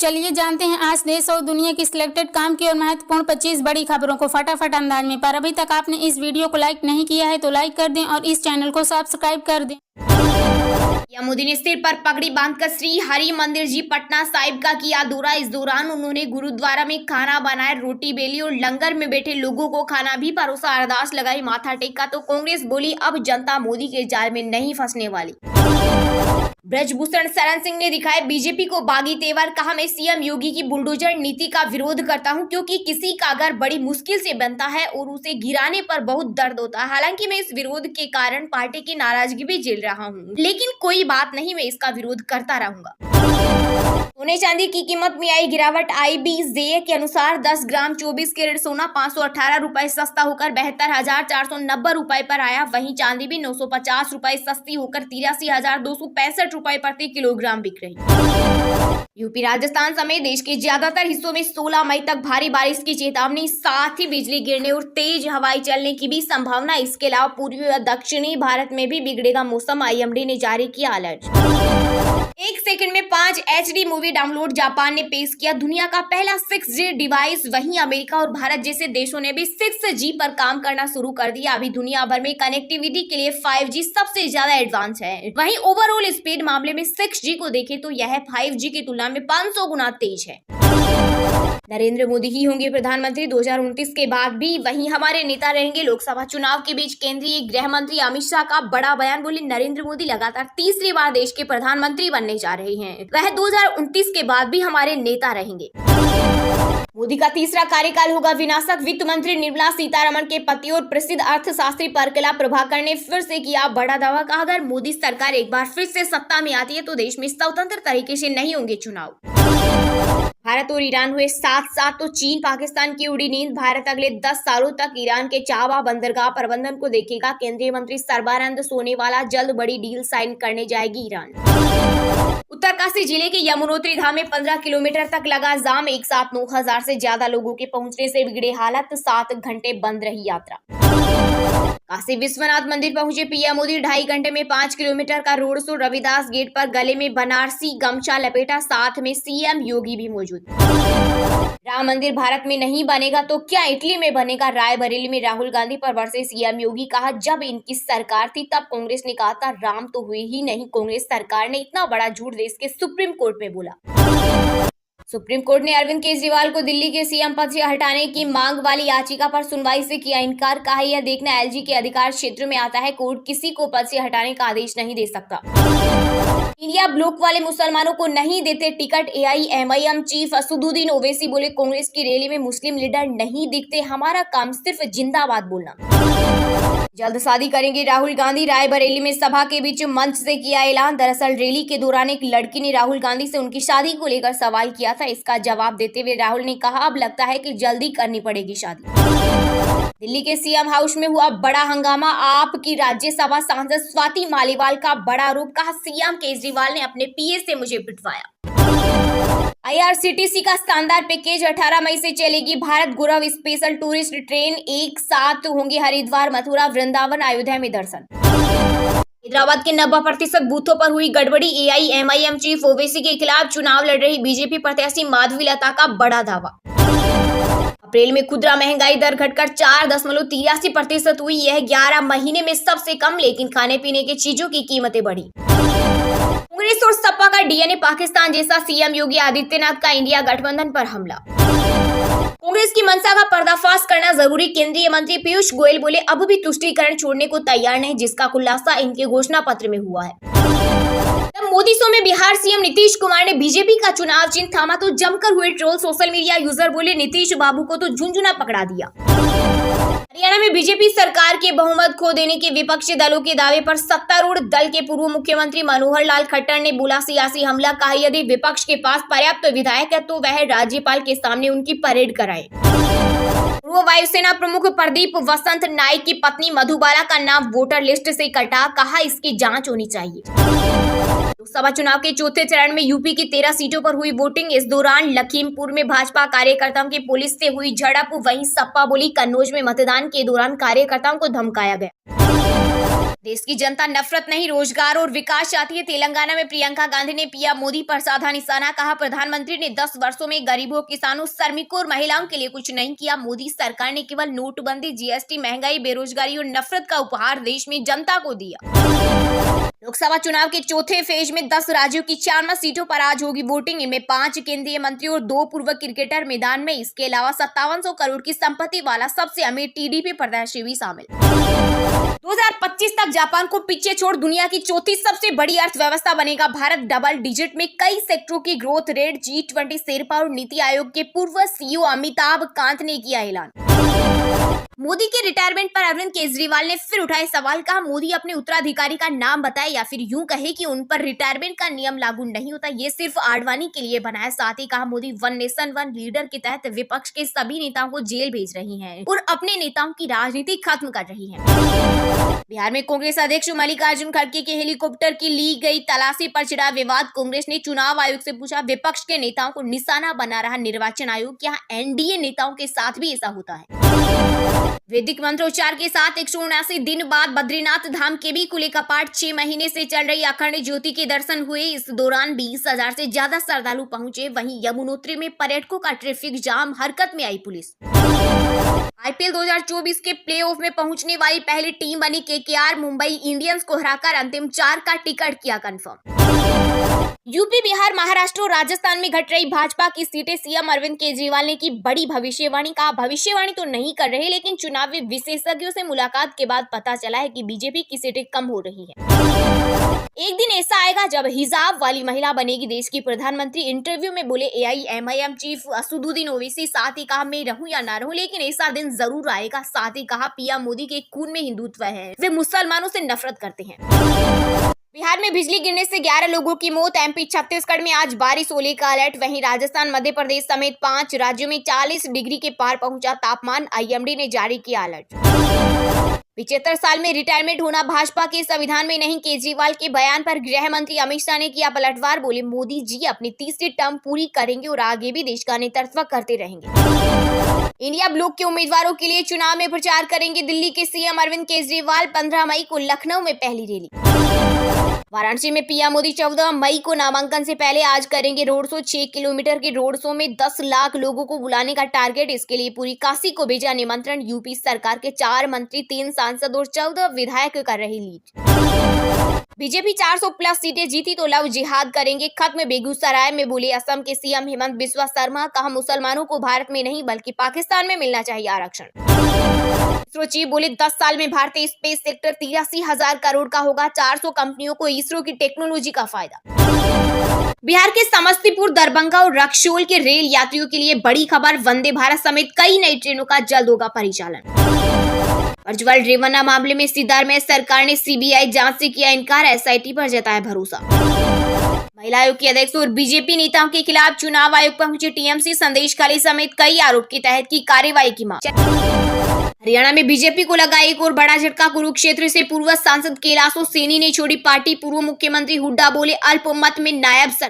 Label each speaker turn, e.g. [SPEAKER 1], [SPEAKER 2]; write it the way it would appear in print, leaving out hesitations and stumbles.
[SPEAKER 1] चलिए जानते हैं आज देश और दुनिया की सिलेक्टेड काम की और महत्वपूर्ण 25 बड़ी खबरों को फटाफट अंदाज में। पर अभी तक आपने इस वीडियो को लाइक नहीं किया है तो लाइक कर दें और इस चैनल को सब्सक्राइब कर दें।
[SPEAKER 2] पीएम मोदी ने सिर पर पगड़ी बांधकर श्री हरि मंदिर जी पटना साहिब का किया दौरा। इस दौरान उन्होंने गुरुद्वारा में खाना बनाया, रोटी बेली और लंगर में बैठे लोगों को खाना भी परोसा, अरदास लगाई, माथा टेका तो कांग्रेस बोली अब जनता मोदी के जाल में नहीं फंसने वाली। ब्रजभूषण शरण सिंह ने दिखाए बीजेपी को बागी तेवर, कहा मैं सीएम योगी की बुलडोजर नीति का विरोध करता हूं क्योंकि किसी का घर बड़ी मुश्किल से बनता है और उसे गिराने पर बहुत दर्द होता है। हालांकि मैं इस विरोध के कारण पार्टी की नाराजगी भी झेल रहा हूं, लेकिन कोई बात नहीं, मैं इसका विरोध करता रहूंगा। सोने चांदी की कीमत में आई गिरावट। IBJ के अनुसार 10 ग्राम 24 कैरेट सोना 518 रुपए सस्ता होकर 72,490 रुपए पर आया। वहीं चांदी भी 950 रुपए सस्ती होकर 83,265 रुपए प्रति किलोग्राम बिक रही। यूपी राजस्थान समेत देश के ज्यादातर हिस्सों में 16 मई तक भारी बारिश की चेतावनी, साथ ही बिजली गिरने और तेज हवाएं चलने की भी संभावना। इसके अलावा पूर्वी व दक्षिणी भारत में भी बिगड़ेगा मौसम, IMD ने जारी किया अलर्ट। एक सेकंड में 5 HD मूवी डाउनलोड जापान ने पेश किया दुनिया का पहला 6G डिवाइस। वहीं अमेरिका और भारत जैसे देशों ने भी 6G पर काम करना शुरू कर दिया। अभी दुनिया भर में कनेक्टिविटी के लिए 5G सबसे ज्यादा एडवांस है। वहीं ओवरऑल स्पीड मामले में 6G को देखें तो यह 5G की तुलना में 500 गुना तेज है। नरेंद्र मोदी ही होंगे प्रधानमंत्री 2029 के बाद भी, वहीं हमारे नेता रहेंगे। लोकसभा चुनाव के बीच केंद्रीय गृह मंत्री अमित शाह का बड़ा बयान, बोले नरेंद्र मोदी लगातार तीसरी बार देश के प्रधानमंत्री बनने जा रहे हैं, वह 2029 के बाद भी हमारे नेता रहेंगे। मोदी का तीसरा कार्यकाल होगा विनाशक। वित्त मंत्री निर्मला सीतारमण के पति और प्रसिद्ध अर्थशास्त्री परकला प्रभाकर ने फिर से किया बड़ा दावा, कहा अगर मोदी सरकार एक बार फिर से सत्ता में आती है तो देश में स्वतंत्र तरीके से नहीं होंगे चुनाव। भारत और ईरान हुए साथ साथ तो चीन पाकिस्तान की उड़ी नींद। भारत अगले 10 सालों तक ईरान के चाबा बंदरगाह प्रबंधन को देखेगा। केंद्रीय मंत्री सर्बानंद सोनेवाला जल्द बड़ी डील साइन करने जाएगी ईरान। उत्तरकाशी जिले के यमुनोत्री धाम में 15 किलोमीटर तक लगा जाम। एक साथ 9,000 से ज्यादा लोगों के पहुंचने से बिगड़े हालत, 7 घंटे बंद रही यात्रा। काशी विश्वनाथ मंदिर पहुंचे पीएम मोदी, 2.5 घंटे में 5 किलोमीटर का रोड शो। रविदास गेट पर गले में बनारसी गमछा लपेटा, साथ में सीएम योगी भी मौजूद। राम मंदिर भारत में नहीं बनेगा तो क्या इटली में बनेगा। रायबरेली में राहुल गांधी पर बरसे सीएम योगी, कहा जब इनकी सरकार थी तब कांग्रेस ने कहा था राम तो हुए ही नहीं। कांग्रेस सरकार ने इतना बड़ा झूठ देश के सुप्रीम कोर्ट में बोला। सुप्रीम कोर्ट ने अरविंद केजरीवाल को दिल्ली के सीएम पद से हटाने की मांग वाली याचिका पर सुनवाई से किया इनकार, कहा यह देखना LG के अधिकार क्षेत्र में आता है, कोर्ट किसी को पद से हटाने का आदेश नहीं दे सकता। इंडिया ब्लॉक वाले मुसलमानों को नहीं देते ticket. AIMIM chief Asaduddin Owaisi बोले कांग्रेस की रैली में मुस्लिम लीडर नहीं दिखते, हमारा काम सिर्फ जिंदाबाद बोलना। जल्द शादी करेंगे राहुल गांधी, रायबरेली में सभा के बीच मंच से किया ऐलान। दरअसल रैली के दौरान एक लड़की ने राहुल गांधी से उनकी शादी को लेकर सवाल किया था। इसका जवाब देते हुए राहुल ने कहा अब लगता है कि जल्दी करनी पड़ेगी शादी। दिल्ली के सीएम हाउस में हुआ बड़ा हंगामा। आपकी राज्यसभा सांसद स्वाति मालीवाल का बड़ा आरोप, कहा सीएम केजरीवाल ने अपने PA से मुझे पिटवाया। IRCTC का शानदार पैकेज, 18 मई से चलेगी भारत गौरव स्पेशल टूरिस्ट ट्रेन। एक साथ होंगे हरिद्वार, मथुरा, वृंदावन, अयोध्या में दर्शन। हैदराबाद के 90% बूथों पर हुई गड़बड़ी। AIMIM चीफ ओवैसी के खिलाफ चुनाव लड़ रही बीजेपी प्रत्याशी माधवीलता का बड़ा दावा। अप्रैल में खुदरा महंगाई दर घटकर 4.83% हुई। यह 11 महीने में सबसे कम, लेकिन खाने पीने की चीजों की कीमतें बढ़ी। कांग्रेस और सपा का DNA पाकिस्तान जैसा, सीएम योगी आदित्यनाथ का इंडिया गठबंधन पर हमला। कांग्रेस की मंशा का पर्दाफाश करना जरूरी, केंद्रीय मंत्री पीयूष गोयल बोले अब भी तुष्टीकरण छोड़ने को तैयार नहीं, जिसका खुलासा इनके घोषणा पत्र में हुआ है। तब मोदी शो में बिहार सीएम नीतीश कुमार ने बीजेपी का चुनाव चिन्ह थामा तो जमकर हुए ट्रोल। सोशल मीडिया यूजर बोले नीतीश बाबू को तो झुंझुना पकड़ा दिया। हरियाणा में बीजेपी सरकार के बहुमत खो देने के विपक्षी दलों के दावे पर सत्तारूढ़ दल के पूर्व मुख्यमंत्री मनोहर लाल खट्टर ने बोला सियासी हमला, कहा यदि विपक्ष के पास पर्याप्त विधायक है तो वह राज्यपाल के सामने उनकी परेड कराए। पूर्व वायुसेना प्रमुख प्रदीप वसंत नाइक की पत्नी मधुबाला का नाम वोटर लिस्ट से कटा, कहा इसकी जांच होनी चाहिए। लोकसभा चुनाव के चौथे चरण में यूपी की 13 सीटों पर हुई वोटिंग। इस दौरान लखीमपुर में भाजपा कार्यकर्ताओं की पुलिस से हुई झड़प। वहीं सपा बोली कन्नौज में मतदान के दौरान कार्यकर्ताओं को धमकाया गया। देश की जनता नफरत नहीं रोजगार और विकास चाहती है। तेलंगाना में प्रियंका गांधी ने पीएम मोदी पर साधा निशाना। कहा, प्रधानमंत्री ने 10 वर्षों में गरीबों, किसानों, श्रमिकों और महिलाओं के लिए कुछ नहीं किया। मोदी सरकार ने केवल नोटबंदी, जीएसटी, महंगाई, बेरोजगारी और नफरत का उपहार देश में जनता को दिया। लोकसभा चुनाव के चौथे फेज में 10 राज्यों की 54 सीटों पर आज होगी वोटिंग। इनमें 5 केंद्रीय मंत्री और 2 पूर्व क्रिकेटर मैदान में। इसके अलावा 5700 करोड़ की संपत्ति वाला सबसे अमीर टीडीपी प्रत्याशी भी शामिल। 2025 तक जापान को पीछे छोड़ दुनिया की चौथी सबसे बड़ी अर्थव्यवस्था बनेगा भारत। डबल डिजिट में कई सेक्टरों की ग्रोथ रेट। G20 शेरपा और नीति आयोग के पूर्व सीईओ अमिताभ कांत ने किया ऐलान। मोदी के रिटायरमेंट पर अरविंद केजरीवाल ने फिर उठाए सवाल। कहा, मोदी अपने उत्तराधिकारी का नाम बताए या फिर यूं कहे कि उन पर रिटायरमेंट का नियम लागू नहीं होता, ये सिर्फ आडवाणी के लिए बना है। साथ ही कहा, Modi one nation one leader के तहत विपक्ष के सभी नेताओं को जेल भेज रही हैं और अपने नेताओं की राजनीति खत्म कर रही हैं। बिहार में कांग्रेस अध्यक्ष मल्लिकार्जुन खड़गे के हेलीकॉप्टर की ली गई तलाशी पर छिड़ा विवाद। कांग्रेस ने चुनाव आयोग से पूछा, विपक्ष के नेताओं को निशाना बना रहा निर्वाचन आयोग, क्या एनडीए नेताओं के साथ भी ऐसा होता है? वैदिक मंत्रोच्चार के साथ 179 दिन बाद बद्रीनाथ धाम के भी खुले कपाट। 6 महीने से चल रही अखंड ज्योति के दर्शन हुए। इस दौरान 20,000 से ज्यादा श्रद्धालु पहुंचे। वहीं यमुनोत्री में पर्यटकों का ट्रैफिक जाम, हरकत में आई पुलिस। आईपीएल 2024 के प्लेऑफ में पहुंचने वाली पहली टीम बनी केकेआर। मुंबई इंडियंस को हराकर अंतिम 4 का टिकट किया कंफर्म। यूपी, बिहार, महाराष्ट्र और राजस्थान में घट रही भाजपा की सीटें। सीएम अरविंद केजरीवाल ने की बड़ी भविष्यवाणी। कहा, भविष्यवाणी तो नहीं कर रहे, लेकिन चुनावी विशेषज्ञों से मुलाकात के बाद पता चला है कि बीजेपी की सीटें कम हो रही हैं। एक दिन ऐसा आएगा जब हिजाब वाली महिला बनेगी देश की प्रधानमंत्री। इंटरव्यू में बोले AIMIM चीफ असदुद्दीन ओवैसी। साथ ही कहा, मैं रहूं या ना रहूं, लेकिन ऐसा दिन जरूर आएगा। साथ ही कहा, पीएम मोदी के खून में हिंदुत्व है, वे मुसलमानों से नफरत करते हैं। बिहार में बिजली गिरने से 11 लोगों की मौत। MP, छत्तीसगढ़ में आज बारिश, ओले का अलर्ट। वहीं राजस्थान, मध्य प्रदेश समेत 5 राज्यों में 40 डिग्री के पार पहुंचा तापमान। IMD ने जारी किया अलर्ट। 75 साल में रिटायरमेंट होना भाजपा के संविधान में नहीं। केजरीवाल के बयान पर गृह मंत्री अमित शाह ने किया पलटवार। बोले, मोदी जी अपनी तीसरी टर्म पूरी करेंगे और आगे भी देश का नेतृत्व करते रहेंगे। इंडिया ब्लॉक के उम्मीदवारों के लिए चुनाव में प्रचार करेंगे दिल्ली के सीएम अरविंद केजरीवाल। 15 मई को लखनऊ में पहली रैली। वाराणसी में पीएम मोदी 14 मई को नामांकन से पहले आज करेंगे रोड शो। 6 किलोमीटर के रोड शो में 10 लाख लोगों को बुलाने का टारगेट। इसके लिए पूरी काशी को भेजा निमंत्रण। यूपी सरकार के 4 मंत्री, 3 सांसद और 14 विधायक कर रहे लीड। बीजेपी 400 प्लस सीटें जीती तो लव जिहाद करेंगे खत्म। बेगूसराय में बोले असम के सीएम हेमंत बिस्वा शर्मा। कहा, मुसलमानों को भारत में नहीं बल्कि पाकिस्तान में मिलना चाहिए आरक्षण। इसरो चीफ बोले, 10 साल में भारतीय स्पेस सेक्टर 83,000 करोड़ का होगा। 400 कंपनियों को इसरो की टेक्नोलॉजी का फायदा। बिहार के समस्तीपुर, दरभंगा और रक्सौल के रेल यात्रियों के लिए बड़ी खबर। वंदे भारत समेत कई नई ट्रेनों का जल्द होगा परिचालन। फर्जीवाड़ा रेवन्ना मामले में सिद्धारमैया सरकार ने CBI जांच से किया इनकार। SIT पर जताया भरोसा। महिला आयोग की अध्यक्ष और बीजेपी नेताओं के खिलाफ चुनाव आयोग पहुंचे TMC। संदेश खाली समेत कई आरोप के तहत की कार्रवाई की मांग। हरियाणा में बीजेपी को लगा एक और बड़ा झटका। कुरुक्षेत्र से पूर्व सांसद कैलाशो सैनी ने छोड़ी पार्टी। पूर्व मुख्यमंत्री हुड्डा बोले, अल्पमत में नायब